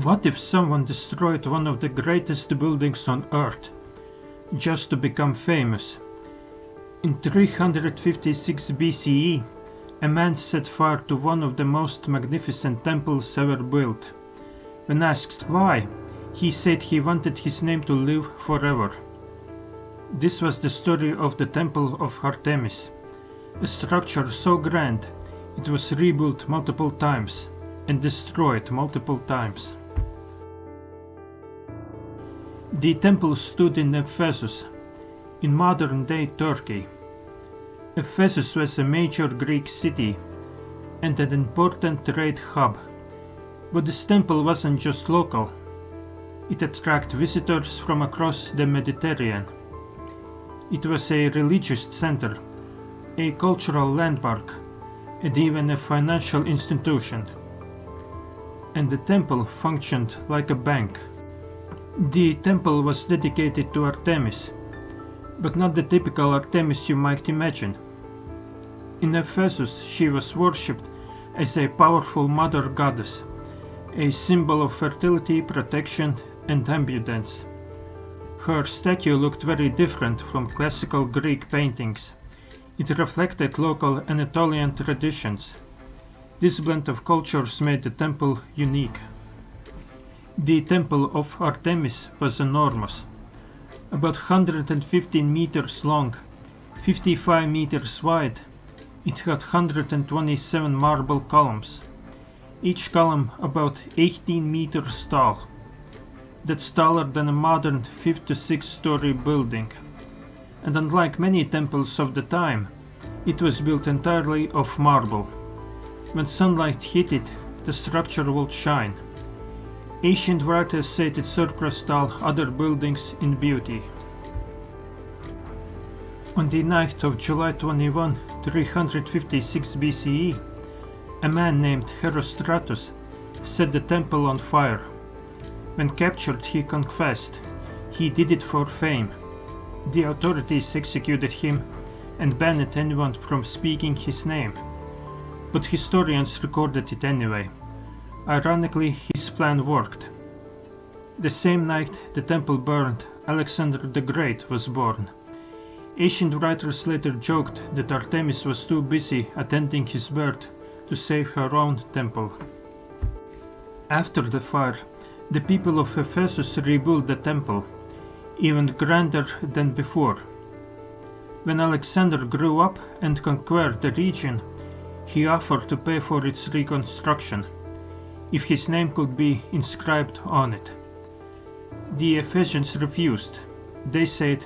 What if someone destroyed one of the greatest buildings on Earth, just to become famous? In 356 BCE, a man set fire to one of the most magnificent temples ever built. When asked why, he said he wanted his name to live forever. This was the story of the Temple of Artemis, a structure so grand it was rebuilt multiple times and destroyed multiple times. The temple stood in Ephesus, in modern-day Turkey. Ephesus was a major Greek city and an important trade hub. But this temple wasn't just local. It attracted visitors from across the Mediterranean. It was a religious center, a cultural landmark, and even a financial institution. And the temple functioned like a bank. The temple was dedicated to Artemis, but not the typical Artemis you might imagine. In Ephesus, she was worshipped as a powerful mother goddess, a symbol of fertility, protection, and abundance. Her statue looked very different from classical Greek paintings. It reflected local Anatolian traditions. This blend of cultures made the temple unique. The Temple of Artemis was enormous, about 115 meters long, 55 meters wide. It had 127 marble columns, each column about 18 meters tall. That's taller than a modern 5 to 6-story building. And unlike many temples of the time, it was built entirely of marble. When sunlight hit it, the structure would shine. Ancient writers said it surpassed all other buildings in beauty. On the night of July 21, 356 BCE, a man named Herostratus set the temple on fire. When captured, he confessed. He did it for fame. The authorities executed him and banned anyone from speaking his name. But historians recorded it anyway. Ironically, his plan worked. The same night the temple burned, Alexander the Great was born. Ancient writers later joked that Artemis was too busy attending his birth to save her own temple. After the fire, the people of Ephesus rebuilt the temple, even grander than before. When Alexander grew up and conquered the region, he offered to pay for its reconstruction, if his name could be inscribed on it. The Ephesians refused. They said,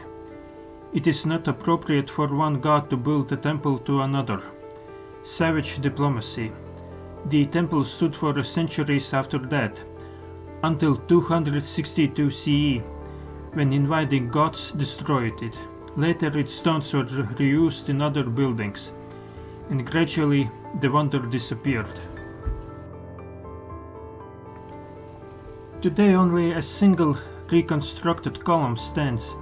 "It is not appropriate for one god to build a temple to another." Savage diplomacy. The temple stood for centuries after that, until 262 CE, when invading gods destroyed it. Later its stones were reused in other buildings, and gradually the wonder disappeared. Today only a single reconstructed column stands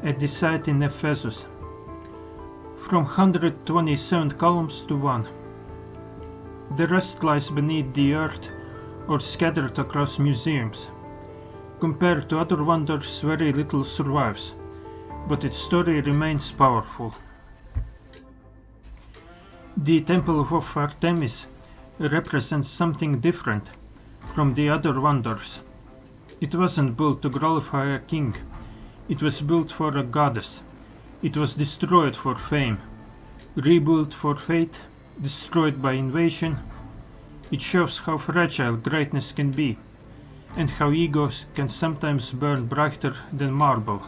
at the site in Ephesus, from 127 columns to one. The rest lies beneath the earth or scattered across museums. Compared to other wonders, very little survives, but its story remains powerful. The Temple of Artemis represents something different from the other wonders. It wasn't built to glorify a king. It was built for a goddess. It was destroyed for fame, rebuilt for faith, destroyed by invasion. It shows how fragile greatness can be, and how egos can sometimes burn brighter than marble.